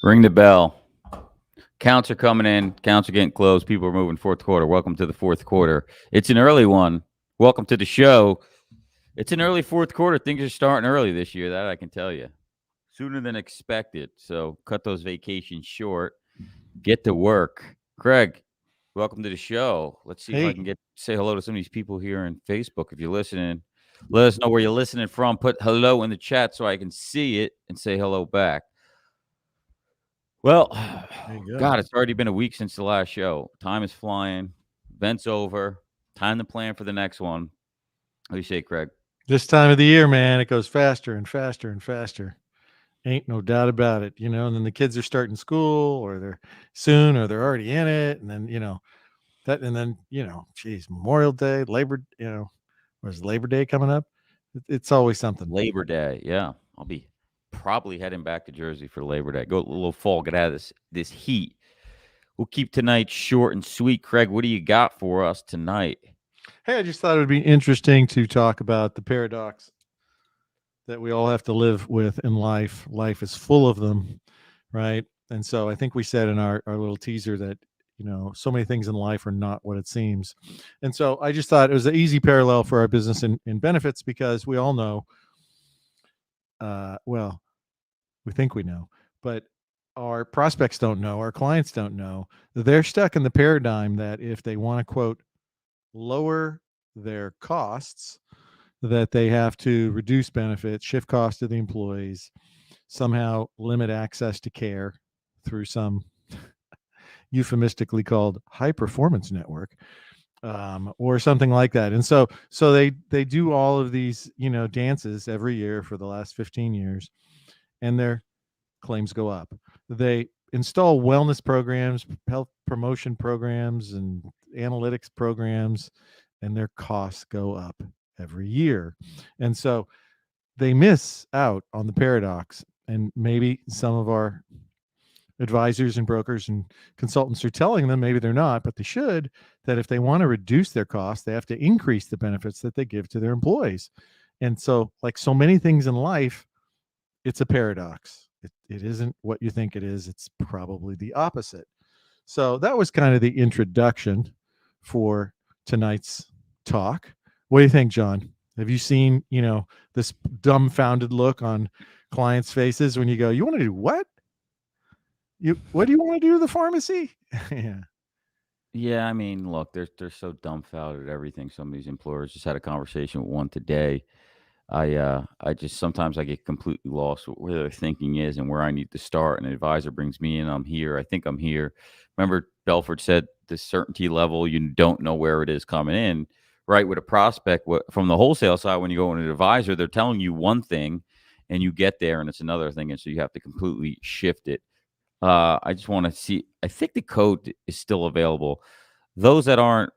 Ring the bell. Counts are coming in. Counts are getting close. People are moving fourth quarter. Welcome to the fourth quarter. It's an early one. Welcome to the show. It's an early fourth quarter. Things are starting early this year. That I can tell you. Sooner than expected. So cut those vacations short. Get to work. Craig, welcome to the show. Let's see if I Hey, can say hello to some of these people here on Facebook. If you're listening, let us know where you're listening from. Put hello in the chat so I can see it and say hello back. Well, there you go. God, it's already been a week since the last show. Time is flying. Event's over. Time to plan for the next one. What do you say, Craig? This time of the year, man, it goes faster and faster and faster. Ain't no doubt about it, And then the kids are starting school, or they're soon, or they're already in it, and then that, and then geez, Memorial Day, was Labor Day coming up? It's always something. Labor Day. Yeah, I'll be probably heading back to Jersey for Labor Day. Go a little fall. Get out of this heat. We'll keep tonight short and sweet. Craig, what do you got for us tonight? Hey, I just thought it would be interesting to talk about the paradox that we all have to live with in life. Life is full of them, right? And so I think we said in our little teaser that, so many things in life are not what it seems. And so I just thought it was an easy parallel for our business in benefits, because we all know, well, we think we know, but our prospects don't know, our clients don't know. They're stuck in the paradigm that if they want to, quote, lower their costs, that they have to reduce benefits, shift costs to the employees, somehow limit access to care through some euphemistically called high performance network, or something like that. And so they do all of these dances every year for the last 15 years, and their claims go up. They install wellness programs, health promotion programs, and analytics programs, and their costs go up every year. And so they miss out on the paradox. And maybe some of our advisors and brokers and consultants are telling them, maybe they're not, but they should, that if they want to reduce their costs, they have to increase the benefits that they give to their employees. And so, like so many things in life, it's a paradox. It isn't what you think it is. It's probably the opposite. So that was kind of the introduction for tonight's talk. What do you think, John? Have you seen, this dumbfounded look on clients' faces when you go, "You want to do what? What do you want to do to the pharmacy?" Yeah. Yeah, I mean, look, they're so dumbfounded at everything. Some of these employers just had a conversation with one today. I just sometimes I get completely lost with where their thinking is and where I need to start. An advisor brings me in, I'm here. I think I'm here. Remember, Belford said the certainty level, you don't know where it is coming in. Right, with a prospect, from the wholesale side, when you go in an advisor, they're telling you one thing, and you get there, and it's another thing, and so you have to completely shift it. I just want to see. I think the code is still available. Those that aren't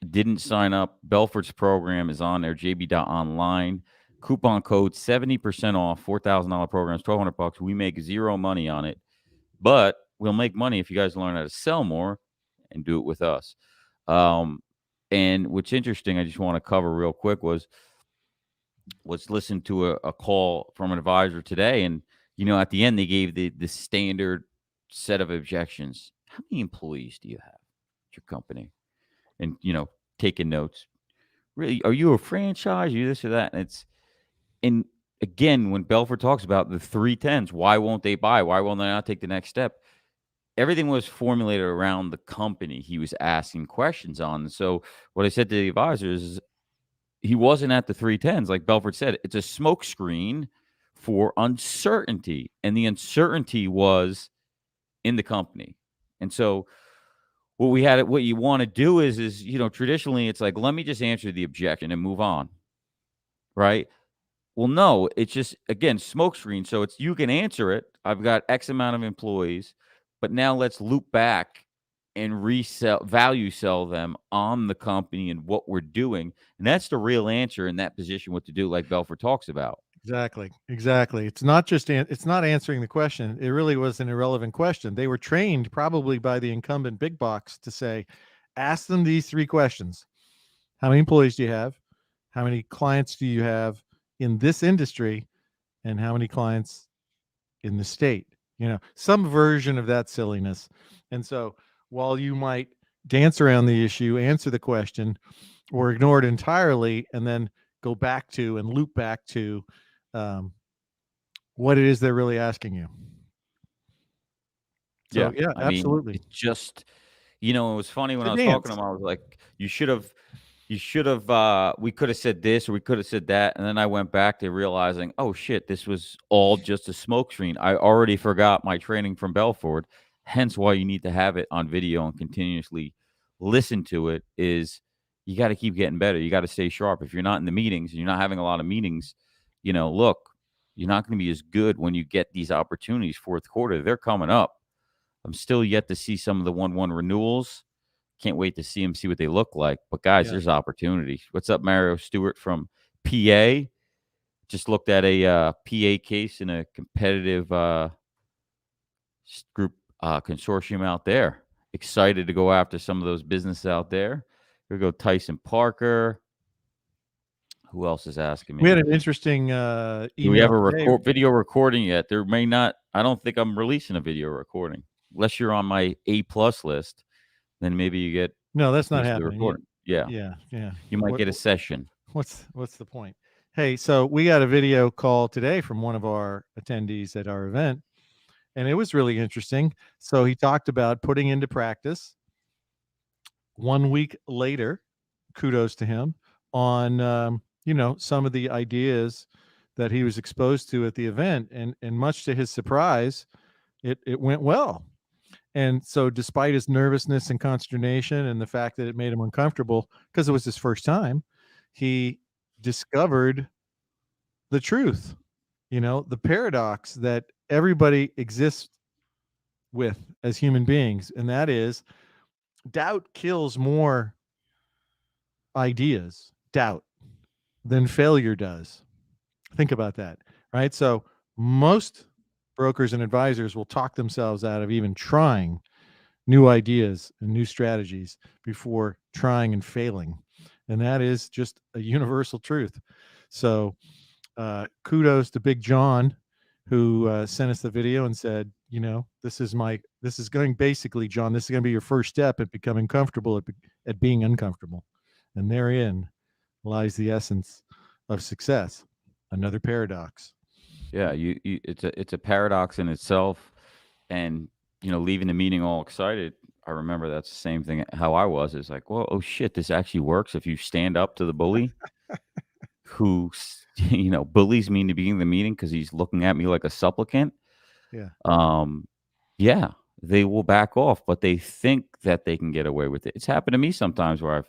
didn't sign up, Belford's program is on there, jb.online. Coupon code 70% off, $4,000 programs, $1,200. We make zero money on it, but we'll make money if you guys learn how to sell more and do it with us. And what's interesting, I just want to cover real quick was listen to a call from an advisor today, and at the end they gave the standard set of objections. How many employees do you have at your company? And taking notes. Really, are you a franchise? Are you this or that? And again, when Belford talks about the 310s, why won't they buy? Why won't they not take the next step? Everything was formulated around the company he was asking questions on. So what I said to the advisors is he wasn't at the 310s. Like Belford said, it's a smokescreen for uncertainty. And the uncertainty was in the company. And so what you want to do is traditionally it's like, let me just answer the objection and move on. Right. Well, no, it's just, again, smokescreen. So it's, you can answer it. I've got X amount of employees, but now let's loop back and value sell them on the company and what we're doing. And that's the real answer in that position, what to do, like Belford talks about. Exactly. It's not just it's not answering the question. It really was an irrelevant question. They were trained probably by the incumbent big box to say, ask them these three questions: how many employees do you have? How many clients do you have in this industry? And how many clients in the state? some version of that silliness. And so while you might dance around the issue, answer the question, or ignore it entirely, and then go back to and loop back to um, what it is they're really asking you. Yeah, So yeah, I mean, absolutely. it's just it was funny It's when a I was talking to dance. him, I was like, you should have, we could have said this or we could have said that." And then I went back to realizing, "Oh shit, this was all just a smoke screen. I already forgot my training from Belford." Hence why you need to have it on video and continuously listen to it is you got to keep getting better. You got to stay sharp. If you're not in the meetings and you're not having a lot of meetings, look, you're not going to be as good when you get these opportunities fourth quarter. They're coming up. I'm still yet to see some of the 1-1 renewals. Can't wait to see them, see what they look like. But guys, Yeah. there's opportunity. What's up, Mario Stewart from PA? Just looked at a PA case in a competitive group consortium out there. Excited to go after some of those businesses out there. Here we go, Tyson Parker. Who else is asking We had me? an interesting Do we email have a today. video recording yet? There may not. I don't think I'm releasing a video recording unless you're on my A+ list. Then maybe you get No, that's not exclusively happening. recording. Yeah, Yeah, yeah. you might What get a session. what's the point? Hey, so we got a video call today from one of our attendees at our event, and it was really interesting. So he talked about putting into practice 1 week later, kudos to him, on some of the ideas that he was exposed to at the event, and much to his surprise, it went well. And so, despite his nervousness and consternation, and the fact that it made him uncomfortable because it was his first time, he discovered the truth. The paradox that everybody exists with as human beings, and that is doubt kills more ideas, doubt, than failure does. Think about that, right? So most brokers and advisors will talk themselves out of even trying new ideas and new strategies before trying and failing. And that is just a universal truth. So kudos to Big John, who sent us the video and said, this is going basically, John, this is going to be your first step at becoming comfortable at being uncomfortable. And therein lies the essence of success. Another paradox. Yeah, it's a paradox in itself, and leaving the meeting all excited. I remember that's the same thing. How I was is like, well, oh shit, this actually works if you stand up to the bully who bullies me in the beginning of the meeting because he's looking at me like a supplicant. Yeah. Um, yeah, they will back off, but they think that they can get away with it. It's happened to me sometimes where I've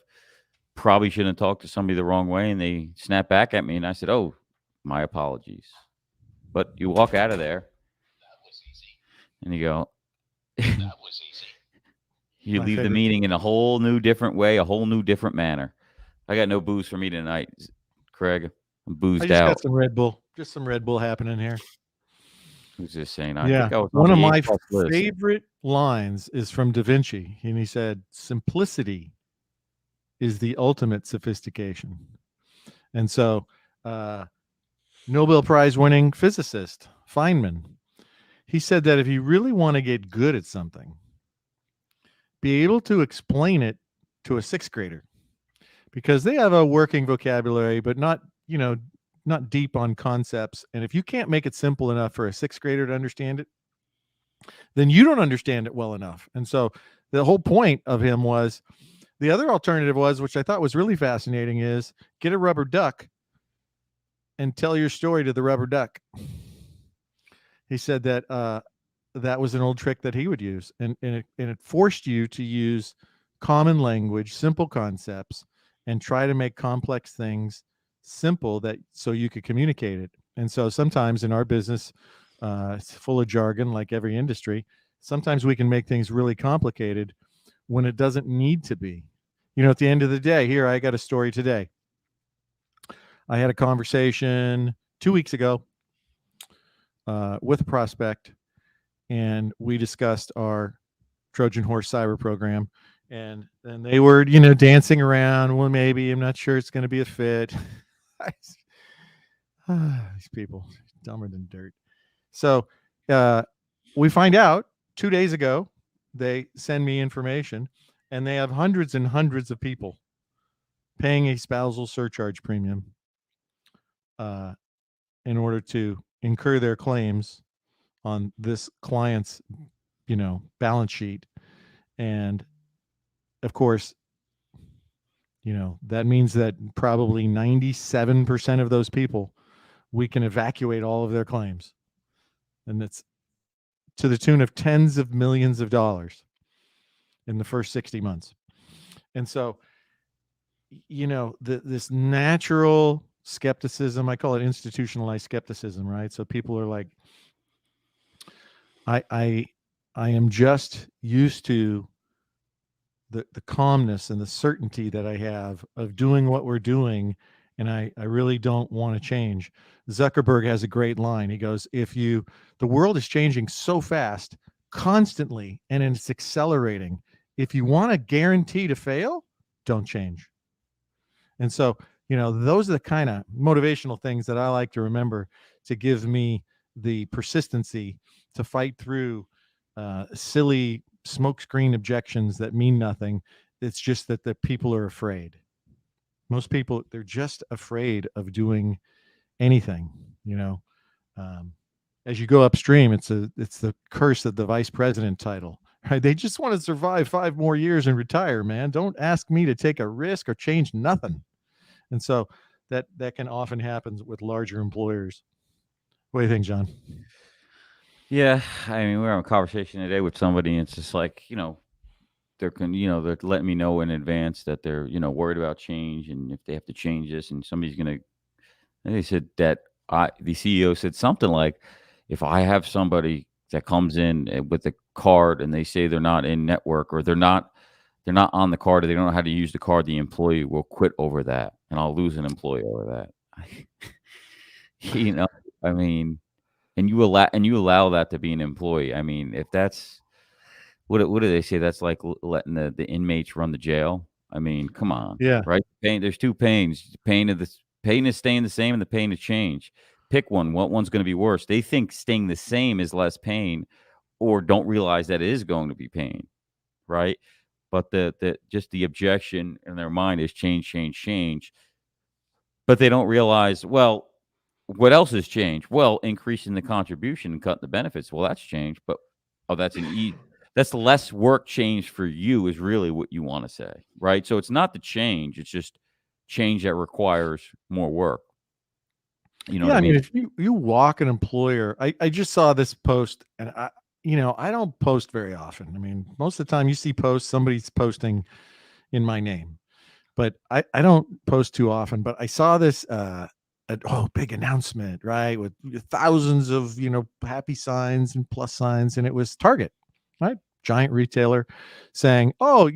probably shouldn't have talked to somebody the wrong way, and they snap back at me, and I said, "Oh, my apologies." But you walk out of there and you go, you My leave the favorite. meeting in a whole new different way, a whole new different manner. I got no booze for me tonight, Craig. I'm I boozed just got out. some Red Bull. Just some Red Bull happening here. Who's just saying? I Yeah. think I was on One of the A my plus list. favorite lines is from Da Vinci. And he said, simplicity is the ultimate sophistication. And so, Nobel Prize winning physicist, Feynman, he said that if you really want to get good at something, be able to explain it to a sixth grader because they have a working vocabulary, but not deep on concepts. And if you can't make it simple enough for a sixth grader to understand it, then you don't understand it well enough. And so the whole point of him was the other alternative was, which I thought was really fascinating, is get a rubber duck and tell your story to the rubber duck. He said that that was an old trick that he would use, and it forced you to use common language, simple concepts, and try to make complex things simple that so you could communicate it. And so sometimes in our business, it's full of jargon, like every industry. Sometimes we can make things really complicated when it doesn't need to be. At the end of the day, here I got a story today. I had a conversation 2 weeks ago with a prospect, and we discussed our Trojan Horse Cyber program. And they were, dancing around. Well, maybe I'm not sure it's going to be a fit. These people dumber than dirt. So we find out 2 days ago, they send me information, and they have hundreds and hundreds of people paying a spousal surcharge premium uh, in order to incur their claims on this client's, balance sheet. And of course, that means that probably 97% of those people, we can evacuate all of their claims. And it's to the tune of tens of millions of dollars in the first 60 months. And so, this natural skepticism, I call it institutionalized skepticism, right? So people are like, I I I am just used to the calmness and the certainty that I have of doing what we're doing, and I really don't want to change. Zuckerberg has a great line. He goes, if you the world is changing so fast, constantly, and it's accelerating. If you want a guarantee to fail, don't change. And so, those are the kind of motivational things that I like to remember to give me the persistency to fight through silly smokescreen objections that mean nothing. It's just that the people are afraid. Most people, they're just afraid of doing anything. You know, um, as you go upstream, it's the curse of the vice president title. Right? They just want to survive 5 more years and retire. Man, don't ask me to take a risk or change nothing. And so that can often happen with larger employers. What do you think, John? Yeah, I mean, we are having a conversation today with somebody, and it's just like, they're letting me know in advance that they're, worried about change and if they have to change this, and somebody's gonna. And they said that the CEO said something like, if I have somebody that comes in with a card and they say they're not in network or they're not on the card or they don't know how to use the card, the employee will quit over that, and I'll lose an employee over that. you know, I mean, and you allow that to be an employee. I mean, if that's what do they say? That's like letting the inmates run the jail. I mean, come on, Yeah. right? Pain. There's two pains. Pain is staying the same, and the pain is change. Pick one. What one's going to be worse? They think staying the same is less pain, or don't realize that it is going to be pain, right? But the objection in their mind is change, change, change. But they don't realize, well, what else has changed? Well, increasing the contribution and cutting the benefits. Well, that's changed, but oh, that's less work change for you is really what you want to say, right? So it's not the change, it's just change that requires more work. You know what Yeah. I I mean, mean? if you walk an employer, I just saw this post, and I don't post very often. I mean, most of the time you see posts, somebody's posting in my name, but I don't post too often. But I saw this, big announcement, right? With thousands of, happy signs and plus signs. And it was Target, right? Giant retailer saying, oh,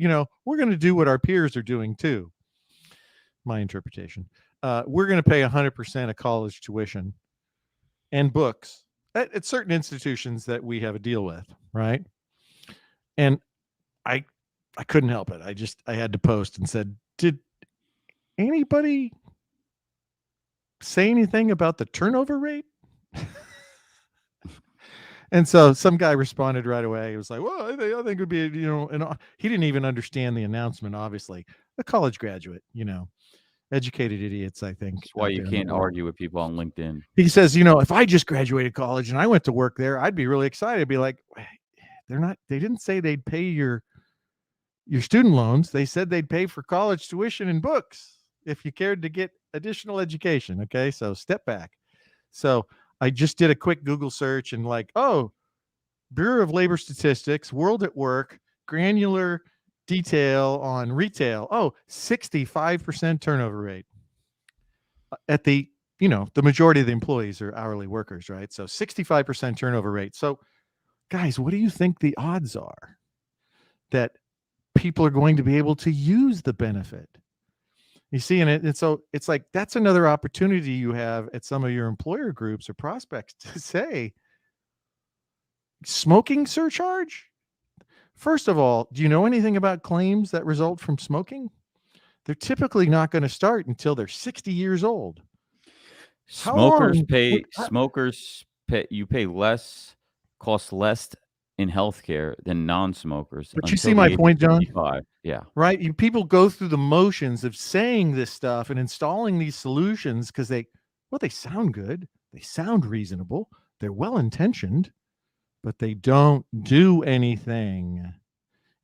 we're going to do what our peers are doing too. My interpretation. We're going to pay 100% of college tuition and books at certain institutions that we have a deal with, right? And I I couldn't help it. I had to post and said, did anybody say anything about the turnover rate? And so some guy responded right away. He was like, well, I think it would be, and he didn't even understand the announcement, obviously. A college graduate, educated idiots, I think, That's why out you there in the can't world. argue with people on LinkedIn. He says, if I just graduated college and I went to work there, I'd be really excited. I'd be like, they didn't say they'd pay your student loans. They said they'd pay for college tuition and books if you cared to get additional education. Okay. So step back. So I just did a quick Google search and like, oh, Bureau of Labor Statistics, World at Work, granular detail on retail. Oh, 65% turnover rate at the majority of the employees are hourly workers, right? So 65% turnover rate. So guys, what do you think the odds are that people are going to be able to use the benefit? You see, and so it's like that's another opportunity you have at some of your employer groups or prospects to say, smoking surcharge? First of all, do you know anything about claims that result from smoking? They're typically not going to start until they're 60 years old. How Smokers long? pay smokers pay you pay less costs less in healthcare than non-smokers But you see until my the age of point, John? 55. Yeah. Right? People go through the motions of saying this stuff and installing these solutions because they sound good. They sound reasonable. They're well intentioned, but they don't do anything.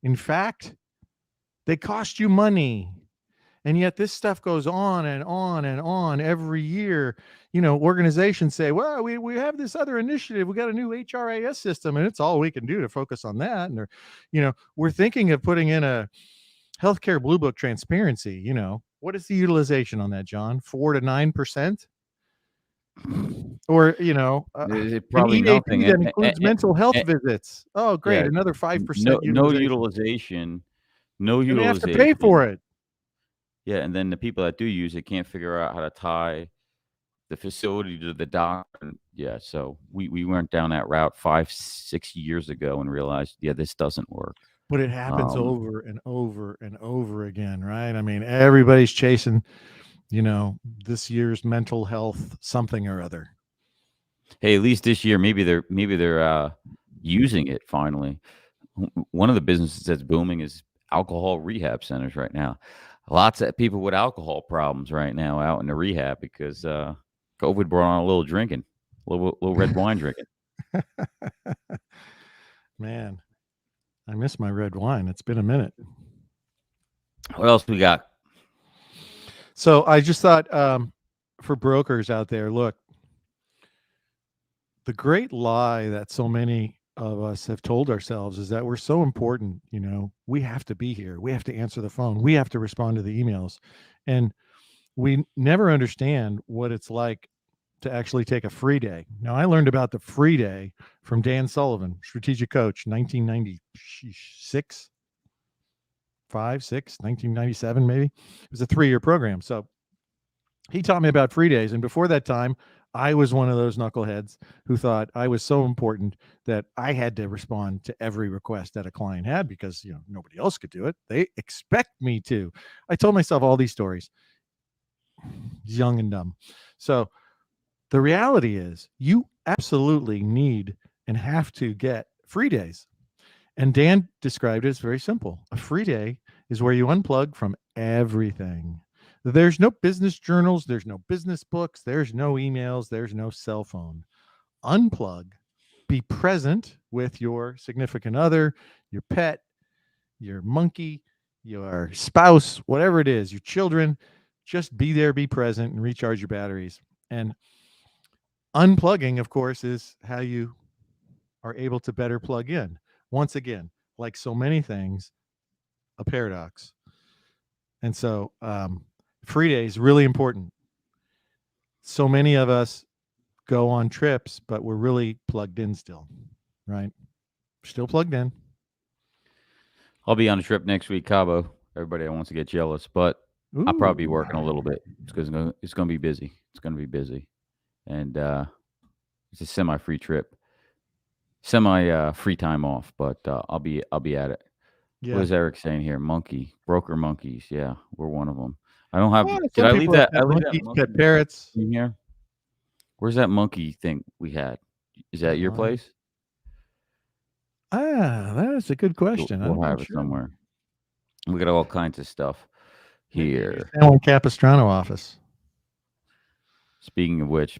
In fact, they cost you money. And yet this stuff goes on and on and on every year. Organizations say, well, we have this other initiative. We got a new HRIS system, and it's all we can do to focus on that. And we're thinking of putting in a healthcare blue book transparency. What is the utilization on that, John? 4 to 9%? Or, It an probably EAP nothing, that includes mental health and visits. Oh, great. yeah, Another no 5% no utilization. utilization, no And they have to pay for utilization. it. Yeah, and then the people that do use it can't figure out how to tie the facility to the dock. And yeah, so we went down that route 5, 6 years ago and realized, yeah, this doesn't work. But it happens Um, over and over and over again, right? I mean, everybody's chasing, this year's mental health something or other. hey, at least this year, maybe they're using it finally. One of the businesses that's booming is alcohol rehab centers right now. Lots of people with alcohol problems right now out in the rehab because COVID brought on a little drinking, little red wine drinking. Man, I miss my red wine. It's been a minute. What else we got? So I just thought, for brokers out there, look, the great lie that so many of us have told ourselves is that we're so important. We have to be here. We have to answer the phone. We have to respond to the emails. And we never understand what it's like to actually take a free day. Now, I learned about the free day from Dan Sullivan, strategic coach, 1996, 5, 6, 1997, maybe. It was a 3-year program. So he taught me about free days. And before that time, I was one of those knuckleheads who thought I was so important that I had to respond to every request that a client had because, nobody else could do it. They expect me to. I told myself all these stories, young and dumb. So the reality is you absolutely need and have to get free days. And Dan described it as very simple. A free day is where you unplug from everything. There's no business journals, there's no business books, there's no emails, there's no cell phone. Unplug, be present with your significant other, your pet, your monkey, your spouse, whatever it is, your children. Just be there, be present, and recharge your batteries. And unplugging, of course, is how you are able to better plug in. Once again, like so many things, a paradox. And so, free day is really important. So many of us go on trips, but we're really plugged in still, right? Still plugged in. I'll be on a trip next week, Cabo. Everybody wants to get jealous, but I'll probably be Ooh, working a little bit. It's gonna be busy. It's gonna be busy, and it's a semi-free trip, free time off. But I'll be at it. What yeah. is Eric saying here? Broker monkeys. Yeah, we're one of them. I don't have. Well, Did some I leave people have that? I pet leave that monkeys, pet monkey parrots. in here. Where's that monkey thing we had? Is that your place? That is a good question. I'm We'll not have it sure. somewhere. We got all kinds of stuff Maybe in your here. San Juan Capistrano office. Speaking of which,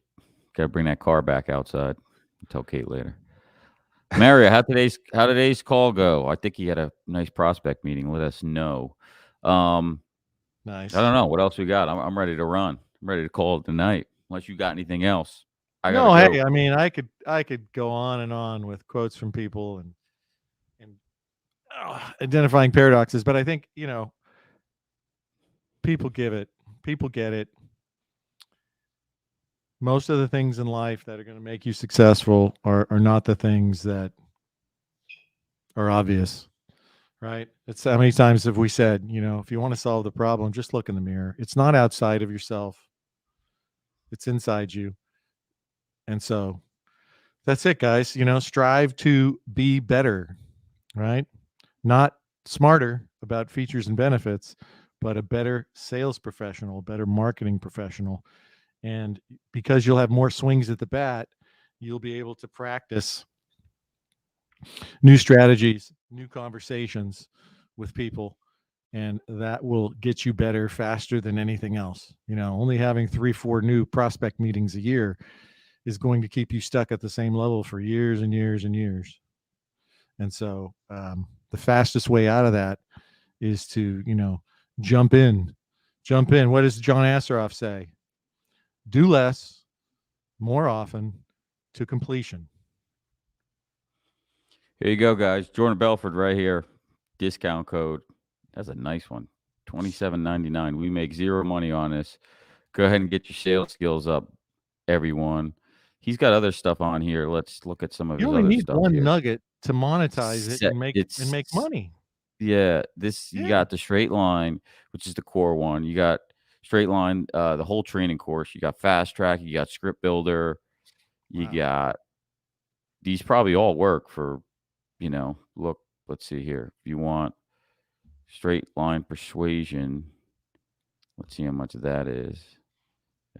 gotta bring that car back outside. I'll tell Kate later. Mario, how today's call go? I think he had a nice prospect meeting. Let us know. Um, Nice. I don't know what else we got. I'm ready to run. I'm ready to call it tonight. Unless you got anything else, I gotta No, go. hey, I mean, I could go on and on with quotes from people and identifying paradoxes, but I think people give it, people get it. Most of the things in life that are going to make you successful are not the things that are obvious, right? It's how many times have we said, if you want to solve the problem, just look in the mirror. It's not outside of yourself, it's inside you. And so that's it, guys. Strive to be better, right? Not smarter about features and benefits, but a better sales professional, a better marketing professional. And because you'll have more swings at the bat, you'll be able to practice new strategies, new conversations with people, and that will get you better faster than anything else. Only having 3, 4 new prospect meetings a year is going to keep you stuck at the same level for years and years and years. And so, the fastest way out of that is to, jump in. Jump in. What does John Asseroff say? Do less, more often, to completion. Here you go, guys. Jordan Belford right here. Discount code. That's a nice one. $27.99. We make zero money on this. Go ahead and get your sales skills up, everyone. He's got other stuff on here. Let's look at some of You his only other need stuff one here. nugget to monetize it Set, and make it's money. Yeah, this you Yeah. got the straight line, which is the core one. You got straight line, the whole training course. You got fast track. You got script builder. You Wow. got these probably all work for, look, let's see here. If you want straight line persuasion, let's see how much that is.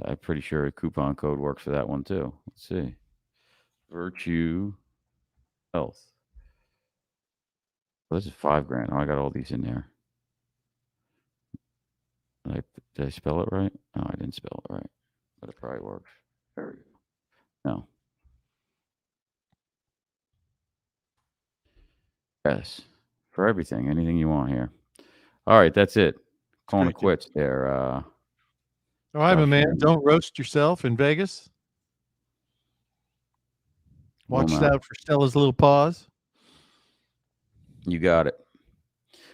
I'm pretty sure a coupon code works for that one too. Let's see. Virtue health. Well, this is $5,000. Oh, I got all these in there. Did I spell it right? No, I didn't spell it right. But it probably works. There we go. No. Yes. For everything. Anything you want here. All right, that's it. Calling it Great. quits there. All right, Stop my man. sharing. Don't roast yourself in Vegas. Will Watch not. out for Stella's little paws. You got it.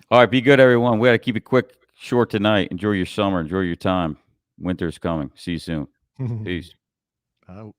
All right, be good, everyone. We got to keep it quick, short tonight. Enjoy your summer. Enjoy your time. Winter's coming. See you soon. Peace. Out.